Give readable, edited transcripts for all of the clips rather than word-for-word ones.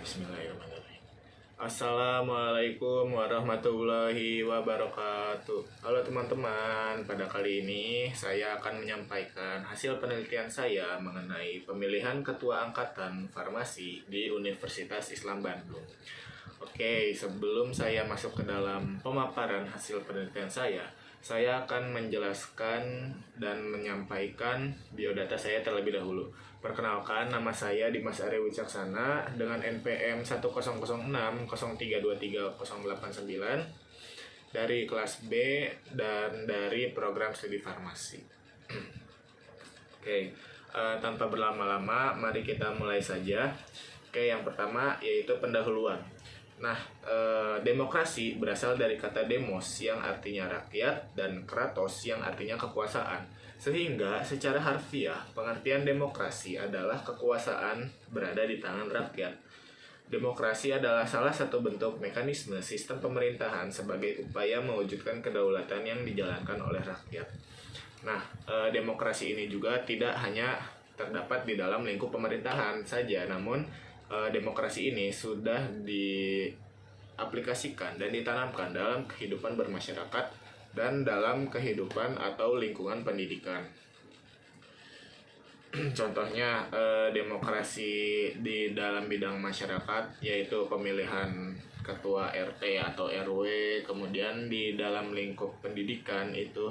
Bismillahirrahmanirrahim. Assalamualaikum warahmatullahi wabarakatuh. Halo teman-teman, pada kali ini saya akan menyampaikan hasil penelitian saya mengenai pemilihan ketua angkatan farmasi di Universitas Islam Bandung. Oke, sebelum saya masuk ke dalam pemaparan hasil penelitian saya akan menjelaskan dan menyampaikan biodata saya terlebih dahulu. Perkenalkan, nama saya Dimas Arya Wicaksana dengan NPM 10060323089 dari kelas B dan dari program studi farmasi. Oke, tanpa berlama-lama, mari kita mulai saja. Oke, yang pertama yaitu pendahuluan. Nah, demokrasi berasal dari kata demos yang artinya rakyat dan kratos yang artinya kekuasaan. Sehingga secara harfiah pengertian demokrasi adalah kekuasaan berada di tangan rakyat. Demokrasi adalah salah satu bentuk mekanisme sistem pemerintahan sebagai upaya mewujudkan kedaulatan yang dijalankan oleh rakyat. Nah, demokrasi ini juga tidak hanya terdapat di dalam lingkup pemerintahan saja, namun demokrasi ini sudah diaplikasikan dan ditanamkan dalam kehidupan bermasyarakat dan dalam kehidupan atau lingkungan pendidikan. Contohnya demokrasi di dalam bidang masyarakat yaitu pemilihan ketua RT atau RW, kemudian di dalam lingkup pendidikan itu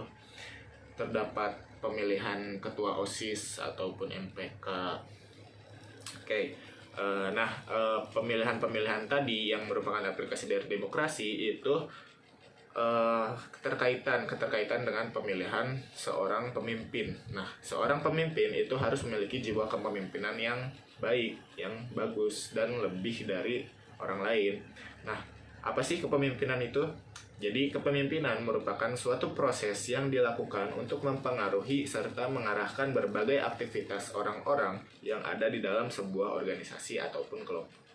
terdapat pemilihan ketua OSIS ataupun MPK. Oke. Pemilihan-pemilihan tadi yang merupakan aplikasi dari demokrasi itu keterkaitan dengan pemilihan seorang pemimpin. Nah, seorang pemimpin itu harus memiliki jiwa kepemimpinan yang baik, yang bagus, dan lebih dari orang lain. Nah, apa sih kepemimpinan itu? Jadi, kepemimpinan merupakan suatu proses yang dilakukan untuk mempengaruhi serta mengarahkan berbagai aktivitas orang-orang yang ada di dalam sebuah organisasi ataupun kelompok.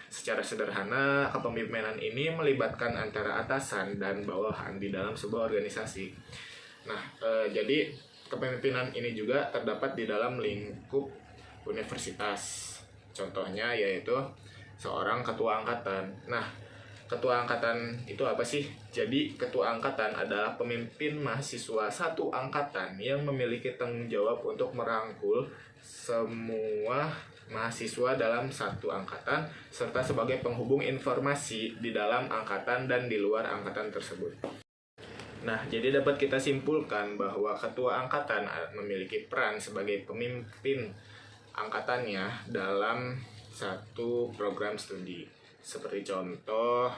Secara sederhana, kepemimpinan ini melibatkan antara atasan dan bawahan di dalam sebuah organisasi. Nah, jadi kepemimpinan ini juga terdapat di dalam lingkup universitas. Contohnya yaitu seorang ketua angkatan. Nah, ketua angkatan itu apa sih? Jadi, ketua angkatan adalah pemimpin mahasiswa satu angkatan yang memiliki tanggung jawab untuk merangkul semua mahasiswa dalam satu angkatan serta sebagai penghubung informasi di dalam angkatan dan di luar angkatan tersebut. Nah, jadi dapat kita simpulkan bahwa ketua angkatan memiliki peran sebagai pemimpin angkatannya dalam satu program studi. Seperti contoh,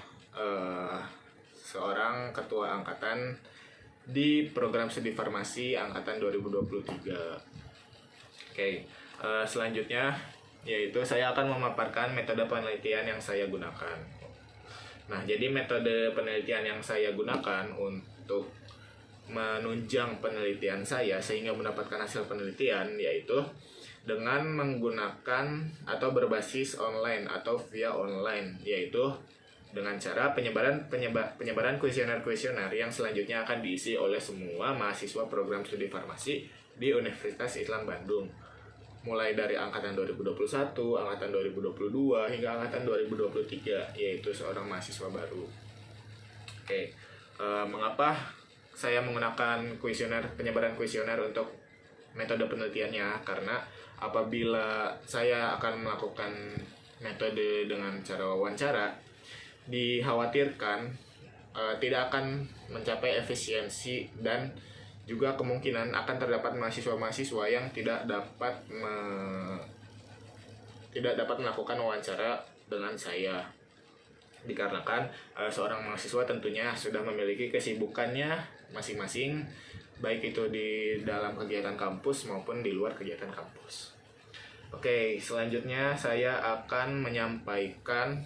seorang ketua angkatan di program studi farmasi angkatan 2023. Oke, selanjutnya yaitu saya akan memaparkan metode penelitian yang saya gunakan. Nah, jadi metode penelitian yang saya gunakan untuk menunjang penelitian saya sehingga mendapatkan hasil penelitian yaitu dengan menggunakan atau berbasis online atau via online, yaitu dengan cara penyebaran kuesioner yang selanjutnya akan diisi oleh semua mahasiswa program studi farmasi di Universitas Islam Bandung, mulai dari angkatan 2021, angkatan 2022 hingga angkatan 2023, yaitu seorang mahasiswa baru. Oke, mengapa saya menggunakan penyebaran kuesioner untuk metode penelitiannya? Karena apabila saya akan melakukan metode dengan cara wawancara, dikhawatirkan tidak akan mencapai efisiensi dan juga kemungkinan akan terdapat mahasiswa-mahasiswa yang tidak dapat melakukan wawancara dengan saya. Dikarenakan seorang mahasiswa tentunya sudah memiliki kesibukannya masing-masing, baik itu di dalam kegiatan kampus maupun di luar kegiatan kampus. Oke, selanjutnya saya akan menyampaikan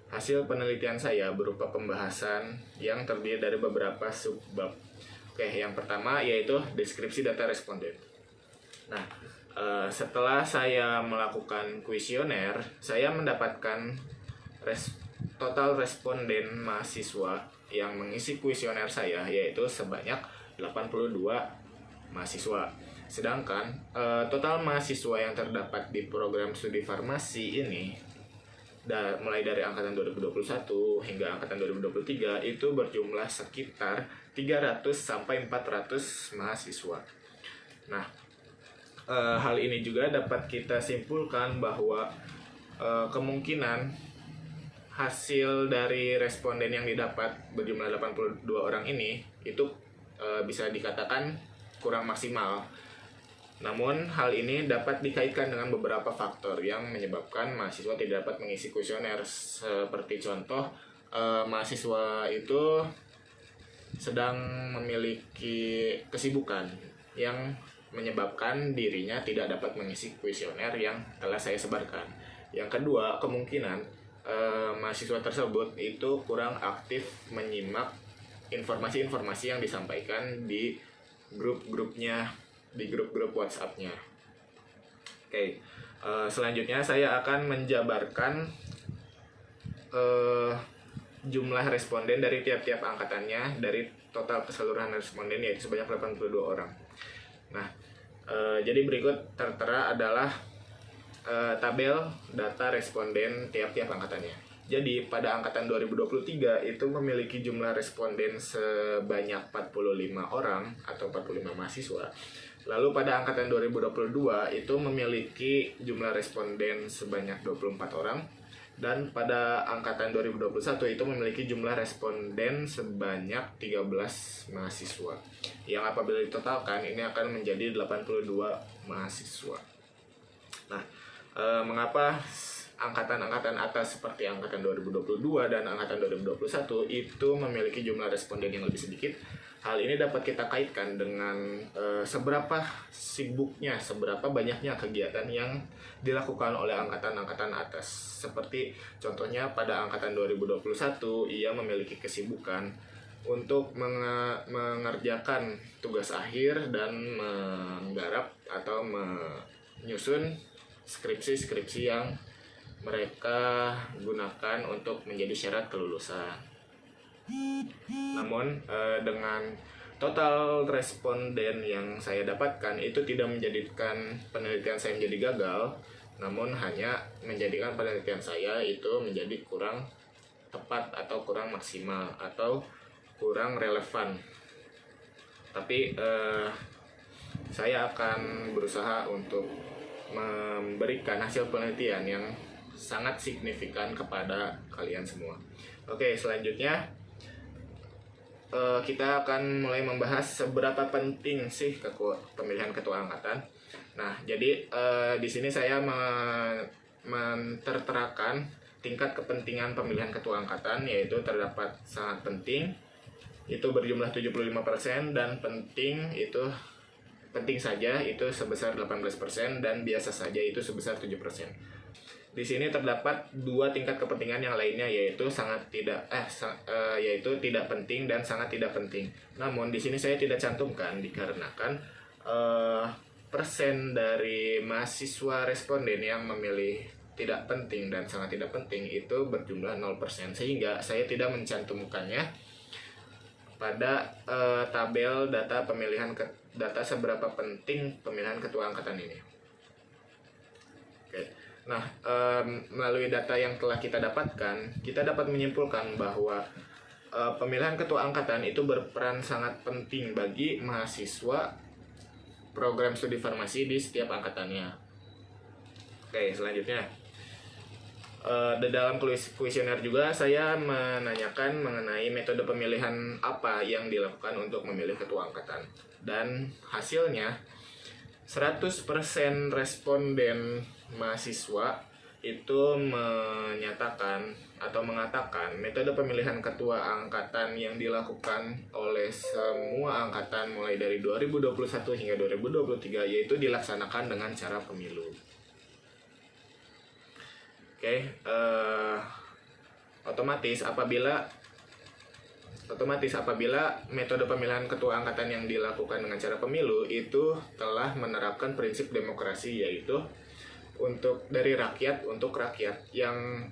hasil penelitian saya berupa pembahasan yang terdiri dari beberapa subbab. Oke, yang pertama yaitu deskripsi data responden. Nah, setelah saya melakukan kuesioner, saya mendapatkan total responden mahasiswa yang mengisi kuesioner saya yaitu sebanyak 82 mahasiswa. Sedangkan total mahasiswa yang terdapat di program studi farmasi ini mulai dari angkatan 2021 hingga angkatan 2023 itu berjumlah sekitar 300 sampai 400 mahasiswa. Nah, hal ini juga dapat kita simpulkan bahwa kemungkinan hasil dari responden yang didapat berjumlah 82 orang ini itu bisa dikatakan kurang maksimal. Namun hal ini dapat dikaitkan dengan beberapa faktor yang menyebabkan mahasiswa tidak dapat mengisi kuesioner. Seperti contoh, mahasiswa itu sedang memiliki kesibukan yang menyebabkan dirinya tidak dapat mengisi kuesioner yang telah saya sebarkan. Yang kedua, kemungkinan mahasiswa tersebut itu kurang aktif menyimak informasi-informasi yang disampaikan di grup-grupnya, di grup-grup WhatsApp-nya. Oke, selanjutnya saya akan menjabarkan jumlah responden dari tiap-tiap angkatannya dari total keseluruhan responden, yaitu sebanyak 82 orang. Nah, jadi berikut tertera adalah tabel data responden tiap-tiap angkatannya. Jadi pada angkatan 2023 itu memiliki jumlah responden sebanyak 45 orang atau 45 mahasiswa. Lalu pada angkatan 2022 itu memiliki jumlah responden sebanyak 24 orang. Dan pada angkatan 2021 itu memiliki jumlah responden sebanyak 13 mahasiswa. Yang apabila ditotalkan ini akan menjadi 82 mahasiswa. Nah, mengapa angkatan-angkatan atas seperti angkatan 2022 dan angkatan 2021 itu memiliki jumlah responden yang lebih sedikit? Hal ini dapat kita kaitkan dengan seberapa sibuknya, seberapa banyaknya kegiatan yang dilakukan oleh angkatan-angkatan atas. Seperti contohnya pada angkatan 2021, ia memiliki kesibukan untuk mengerjakan tugas akhir dan menggarap atau menyusun skripsi-skripsi yang mereka gunakan untuk menjadi syarat kelulusan. Namun dengan total responden yang saya dapatkan itu tidak menjadikan penelitian saya menjadi gagal, namun hanya menjadikan penelitian saya itu menjadi kurang tepat atau kurang maksimal atau kurang relevan. Tapi saya akan berusaha untuk memberikan hasil penelitian yang sangat signifikan kepada kalian semua. Oke, selanjutnya kita akan mulai membahas seberapa penting sih pemilihan ketua angkatan. Nah, jadi di sini saya menterterakan tingkat kepentingan pemilihan ketua angkatan, yaitu terdapat sangat penting itu berjumlah 75% dan penting saja itu sebesar 18% dan biasa saja itu sebesar 7%. Di sini terdapat dua tingkat kepentingan yang lainnya, yaitu tidak penting dan sangat tidak penting. Namun di sini saya tidak cantumkan dikarenakan persen dari mahasiswa responden yang memilih tidak penting dan sangat tidak penting itu berjumlah 0%, sehingga saya tidak mencantumkannya pada tabel data data seberapa penting pemilihan ketua angkatan ini. Oke. Nah, melalui data yang telah kita dapatkan, kita dapat menyimpulkan bahwa pemilihan ketua angkatan itu berperan sangat penting bagi mahasiswa program studi farmasi di setiap angkatannya. Oke, selanjutnya. Di dalam kuesioner juga saya menanyakan mengenai metode pemilihan apa yang dilakukan untuk memilih ketua angkatan. Dan hasilnya 100% responden mahasiswa itu menyatakan atau mengatakan metode pemilihan ketua angkatan yang dilakukan oleh semua angkatan mulai dari 2021 hingga 2023 yaitu dilaksanakan dengan cara pemilu. Oke, otomatis apabila metode pemilihan ketua angkatan yang dilakukan dengan cara pemilu itu telah menerapkan prinsip demokrasi, yaitu dari rakyat untuk rakyat, yang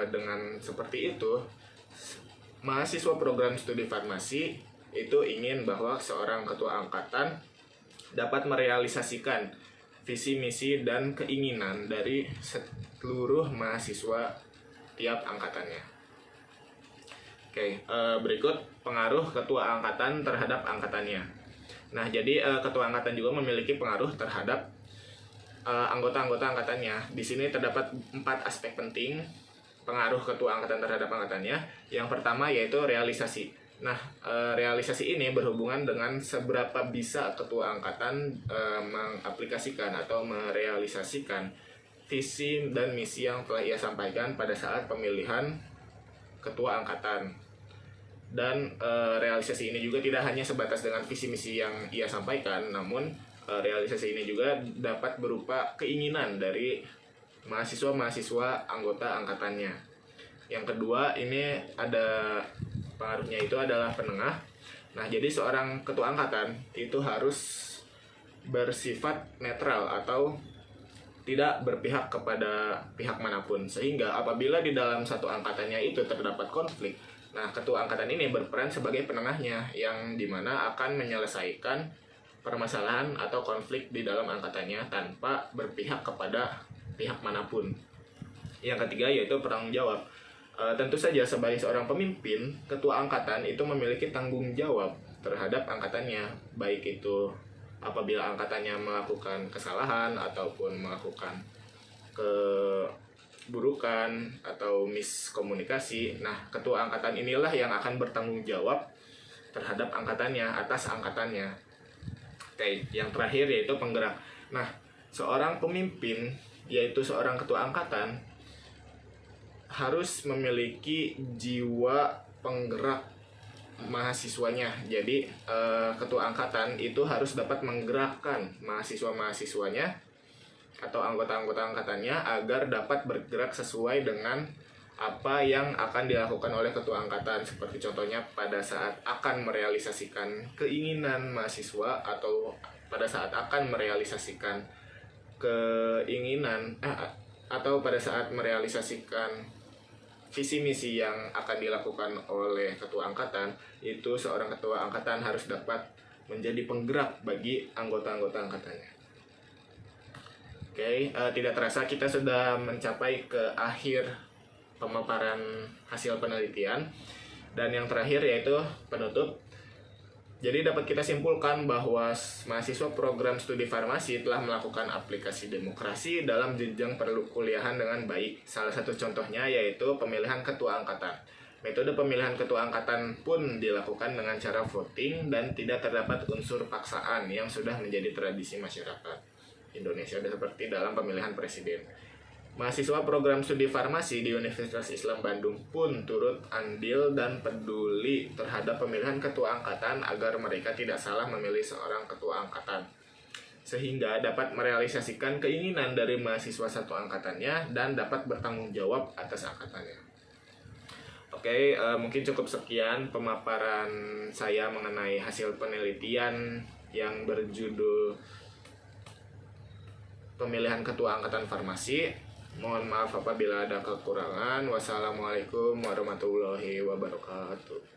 dengan seperti itu mahasiswa program studi farmasi itu ingin bahwa seorang ketua angkatan dapat merealisasikan visi misi dan keinginan dari seluruh mahasiswa tiap angkatannya. Oke, berikut pengaruh ketua angkatan terhadap angkatannya. Nah, jadi ketua angkatan juga memiliki pengaruh terhadap anggota-anggota angkatannya. Di sini terdapat 4 aspek penting pengaruh ketua angkatan terhadap angkatannya. Yang pertama yaitu realisasi. Nah, realisasi ini berhubungan dengan seberapa bisa ketua angkatan mengaplikasikan atau merealisasikan visi dan misi yang telah ia sampaikan pada saat pemilihan ketua angkatan. Dan realisasi ini juga tidak hanya sebatas dengan visi misi yang ia sampaikan, namun realisasi ini juga dapat berupa keinginan dari mahasiswa-mahasiswa anggota angkatannya. Yang kedua, ini ada pengaruhnya itu adalah penengah. Nah, jadi seorang ketua angkatan itu harus bersifat netral atau tidak berpihak kepada pihak manapun, sehingga apabila di dalam satu angkatannya itu terdapat konflik, nah ketua angkatan ini berperan sebagai penengahnya yang dimana akan menyelesaikan permasalahan atau konflik di dalam angkatannya tanpa berpihak kepada pihak manapun. Yang ketiga yaitu bertanggung jawab. Tentu saja sebagai seorang pemimpin, ketua angkatan itu memiliki tanggung jawab terhadap angkatannya, baik itu apabila angkatannya melakukan kesalahan ataupun melakukan keburukan atau miskomunikasi. Nah, ketua angkatan inilah yang akan bertanggung jawab terhadap angkatannya, atas angkatannya. Oke, yang terakhir yaitu penggerak. Nah, seorang pemimpin yaitu seorang ketua angkatan harus memiliki jiwa penggerak mahasiswanya. Jadi ketua angkatan itu harus dapat menggerakkan mahasiswa-mahasiswanya atau anggota-anggota angkatannya agar dapat bergerak sesuai dengan apa yang akan dilakukan oleh ketua angkatan. Seperti contohnya pada saat akan merealisasikan keinginan mahasiswa atau pada saat akan merealisasikan keinginan atau pada saat merealisasikan visi misi yang akan dilakukan oleh ketua angkatan, itu seorang ketua angkatan harus dapat menjadi penggerak bagi anggota-anggota angkatannya. Oke, tidak terasa kita sudah mencapai ke akhir pemaparan hasil penelitian, dan yang terakhir yaitu penutup. Jadi dapat kita simpulkan bahwa mahasiswa program studi farmasi telah melakukan aplikasi demokrasi dalam jenjang perkuliahan dengan baik. Salah satu contohnya yaitu pemilihan ketua angkatan. Metode pemilihan ketua angkatan pun dilakukan dengan cara voting dan tidak terdapat unsur paksaan yang sudah menjadi tradisi masyarakat Indonesia seperti dalam pemilihan presiden. Mahasiswa program studi farmasi di Universitas Islam Bandung pun turut andil dan peduli terhadap pemilihan ketua angkatan agar mereka tidak salah memilih seorang ketua angkatan, sehingga dapat merealisasikan keinginan dari mahasiswa satu angkatannya dan dapat bertanggung jawab atas angkatannya. Oke, mungkin cukup sekian pemaparan saya mengenai hasil penelitian yang berjudul Pemilihan Ketua Angkatan Farmasi. Mohon maaf apabila ada kekurangan. Wassalamualaikum warahmatullahi wabarakatuh.